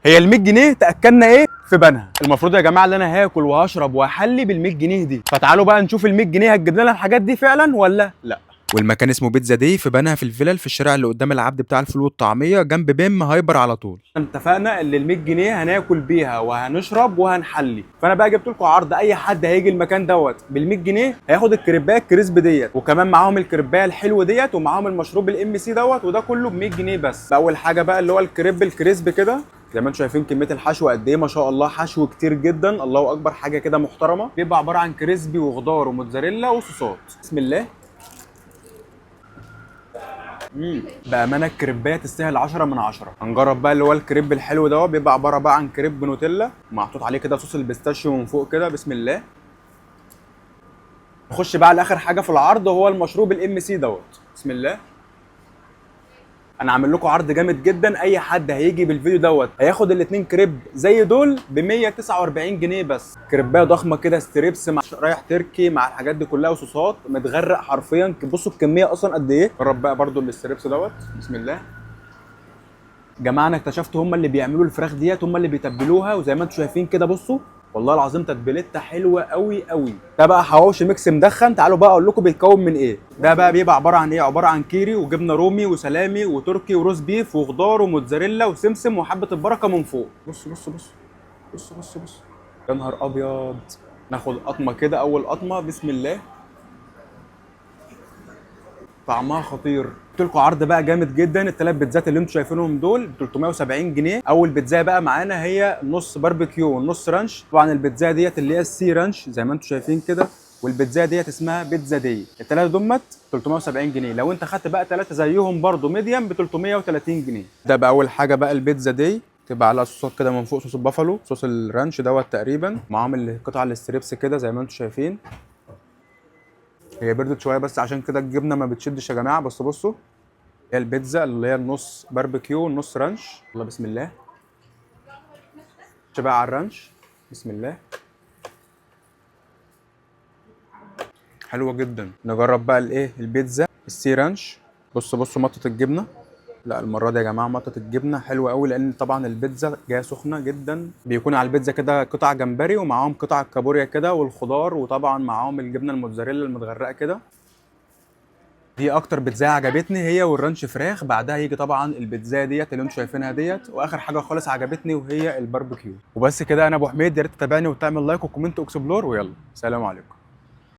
هي ال 100 جنيه تاكلنا ايه في بنها. المفروض يا جماعه ان انا هاكل وهشرب وهحلي بال 100 جنيه دي، فتعالوا بقى نشوف ال 100 جنيه هتجيب لنا الحاجات دي فعلا ولا لا. والمكان اسمه بيتزا دي في بنها في الفلل، في الشارع اللي قدام العبد بتاع الفول والطعميه جنب بيم هايبر على طول. اتفقنا ان ال 100 جنيه هناكل بيها وهنشرب وهنحلي، فانا بقى جبت لكم عرض. اي حد هيجي المكان دوت بال 100 جنيه هياخد الكريبايه الكريسب ديت، وكمان معاهم الكريبايه الحلو ديت، ومعاهم المشروب الام سي دوت، وده كله ب 100 جنيه بس. اول حاجه بقى اللي هو الكريب الكريسب كده، زي ما انتم شايفين كميه الحشو قد ايه، ما شاء الله حشو كتير جدا، الله اكبر، حاجه كده محترمه. بيبقى عباره عن كريسبي وخضار وموتزاريلا وصوصات. بسم الله. بامانه الكريبايه تستاهل 10 من 10. هنجرب بقى اللي هو الكريب الحلو ده، بيبقى عباره بقى عن كريب نوتيلا محطوط عليه كده صوص البيستاشيو من فوق كده. بسم الله. نخش بقى على اخر حاجه في العرض، وهو المشروب الام سي دوت. بسم الله. انا عامل لكم عرض جامد جدا، اي حد هيجي بالفيديو دوت هياخد الاثنين كريب زي دول ب 149 جنيه بس. كريبايه ضخمه كده ستريبس مع رايح تركي مع الحاجات دي كلها وصوصات، متغرق حرفيا. بصوا الكميه اصلا قد ايه. جرب بقى برده الستريبس دوت. بسم الله. جماعه انا اكتشفت هم اللي بيعملوا الفراخ ديت، هم اللي بيتبلوها، وزي ما انتم شايفين كده بصوا، والله العظيم تتبيلتها حلوه قوي قوي. ده بقى حواوشي ميكس مدخن. تعالوا بقى اقول لكم بيتكون من ايه. ده بقى بيبقى عباره عن ايه؟ عباره عن كيري وجبنه رومي وسلامي وتركي وروز بيف وخضار وموتزاريلا وسمسم وحبه البركه من فوق. بص بص بص بص بص بص، يا نهار ابيض. ناخد قطمه كده، اول قطمه. بسم الله. طعمها خطير. قلت لكم عرض بقى جامد جدا. الثلاث بيتزات اللي انتم شايفينهم دول ب 370 جنيه. اول بيتزا بقى معانا هي نص باربيكيو والنص رانش. طبعا البيتزا ديت اللي هي السي رانش زي ما انتم شايفين كده، والبيتزا ديت اسمها بيتزا دي. الثلاثه دمت 370 جنيه. لو انت خدت بقى ثلاثه زيهم برده ميديم ب 330 جنيه. ده بقى اول حاجه بقى البيتزا دي، تبقى عليها صوصات كده من فوق، صوص البافالو، صوص الرانش دوت تقريبا، معاهم القطع الستريبس كده زي ما انتم شايفين. هي بردت شويه بس عشان كده الجبنه ما بتشدش يا جماعه. بس بصوا، هي البيتزا اللي هي النص باربيكيو والنص رانش. يلا بسم الله. شبع على الرانش. بسم الله. حلوه جدا. نجرب بقى الايه البيتزا السي رانش. بصوا بصوا مطه الجبنه. لا المره دي يا جماعه مطه الجبنه حلوه قوي، لان طبعا البيتزا جايه سخنه جدا. بيكون على البيتزا كده قطع جمبري ومعاهم قطع كابوريا كده والخضار، وطبعا معاهم الجبنه الموتزاريلا المتغرقه كده. دي اكتر بيتزا عجبتني، هي والرانش فراخ. بعدها يجي طبعا البيتزا ديت اللي انتم شايفينها ديت، واخر حاجه خالص عجبتني وهي الباربيكيو. وبس كده. انا ابو حميد، يا ريت تتابعني وتعمل لايك وكومنت واكسبلور، ويلا سلام عليكم.